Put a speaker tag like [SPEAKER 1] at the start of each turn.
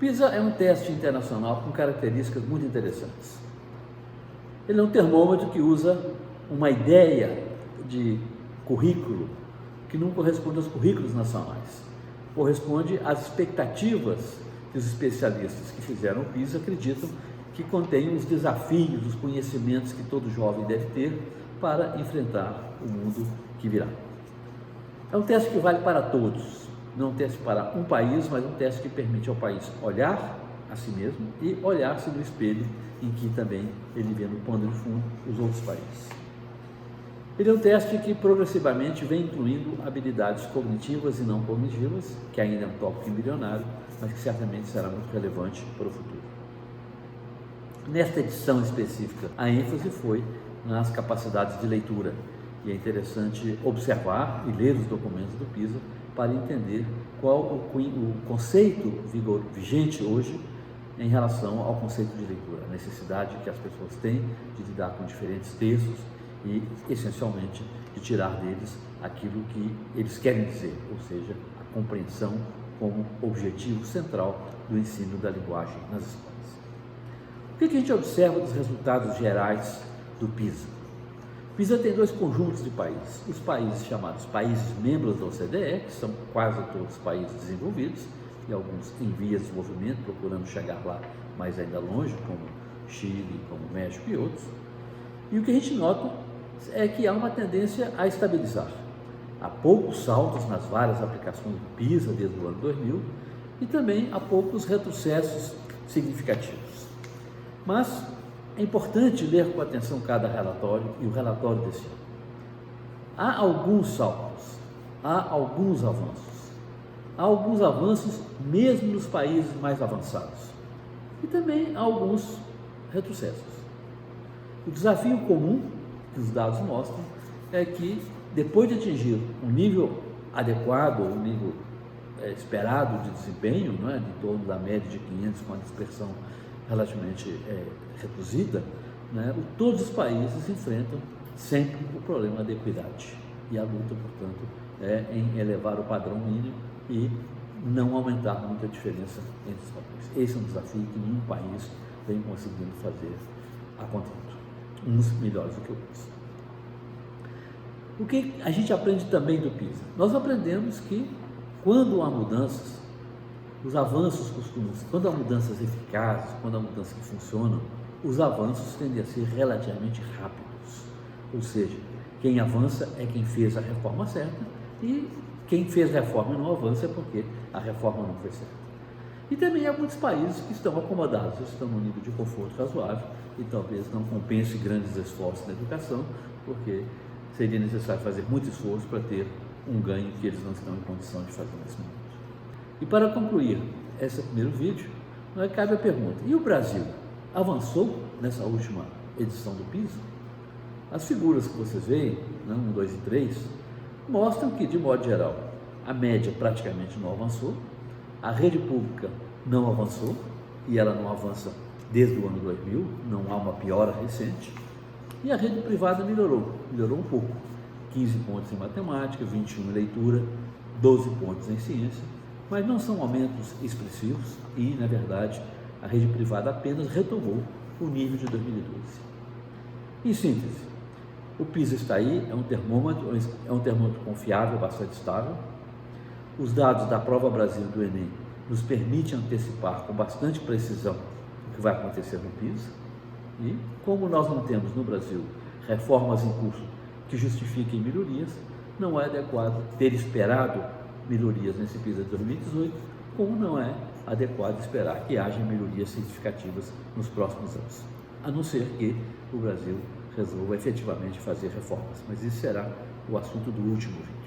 [SPEAKER 1] PISA é um teste internacional com características muito interessantes. Ele é um termômetro que usa uma ideia de currículo que não corresponde aos currículos nacionais, corresponde às expectativas que os especialistas que fizeram o PISA acreditam que contém os desafios, os conhecimentos que todo jovem deve ter para enfrentar o mundo que virá. É um teste que vale para todos, não um teste para um país, mas um teste que permite ao país olhar a si mesmo e olhar-se no espelho em que também ele vê no pano de fundo os outros países. Ele é um teste que progressivamente vem incluindo habilidades cognitivas e não cognitivas, que ainda é um tópico embrionário, mas que certamente será muito relevante para o futuro. Nesta edição específica, a ênfase foi nas capacidades de leitura, e é interessante observar e ler os documentos do PISA para entender qual o conceito vigente hoje em relação ao conceito de leitura, a necessidade que as pessoas têm de lidar com diferentes textos e, essencialmente, de tirar deles aquilo que eles querem dizer, ou seja, a compreensão como objetivo central do ensino da linguagem nas escolas. O que a gente observa dos resultados gerais do PISA? O PISA tem dois conjuntos de países, os países chamados países membros da OCDE, que são quase todos países desenvolvidos, e alguns em vias de desenvolvimento, procurando chegar lá, mas ainda longe, como Chile, como México e outros. E o que a gente nota é que há uma tendência a estabilizar. Há poucos saltos nas várias aplicações do PISA desde o ano 2000 e também há poucos retrocessos significativos. Mas é importante ler com atenção cada relatório e o relatório desse ano. Há alguns saltos, há alguns avanços mesmo nos países mais avançados e também há alguns retrocessos. O desafio comum que os dados mostram é que depois de atingir um nível adequado, um nível esperado de desempenho, não é, de torno da média de 500 com a dispersão relativamente reduzida, né, todos os países enfrentam sempre o problema da equidade e a luta, portanto, é em elevar o padrão mínimo e não aumentar muito a diferença entre os países. Esse é um desafio que nenhum país vem conseguindo fazer a contento, uns melhores do que outros. O que a gente aprende também do PISA? Nós aprendemos que quando há mudanças, os avanços quando há mudanças eficazes, quando há mudanças que funcionam, os avanços tendem a ser relativamente rápidos. Ou seja, quem avança é quem fez a reforma certa e quem fez a reforma e não avança é porque a reforma não foi certa. E também há muitos países que estão acomodados, estão num nível de conforto razoável e talvez não compense grandes esforços na educação, porque seria necessário fazer muito esforço para ter um ganho que eles não estão em condição de fazer nesse momento. E para concluir esse primeiro vídeo, cabe a pergunta: e o Brasil avançou nessa última edição do PISA? As figuras que vocês veem, 1, 2 e 3, mostram que, de modo geral, a média praticamente não avançou, a rede pública não avançou, e ela não avança desde o ano 2000, não há uma piora recente, e a rede privada melhorou um pouco, 15 pontos em matemática, 21 em leitura, 12 pontos em ciência, mas não são aumentos expressivos e, na verdade, a rede privada apenas retomou o nível de 2012. Em síntese, o PISA está aí, é um termômetro confiável, bastante estável. Os dados da Prova Brasil do Enem nos permitem antecipar com bastante precisão o que vai acontecer no PISA. E, como nós não temos no Brasil reformas em curso que justifiquem melhorias, não é adequado ter esperado melhorias nesse PISA de 2018, como não é adequado esperar que haja melhorias significativas nos próximos anos, a não ser que o Brasil resolva efetivamente fazer reformas, mas isso será o assunto do último vídeo.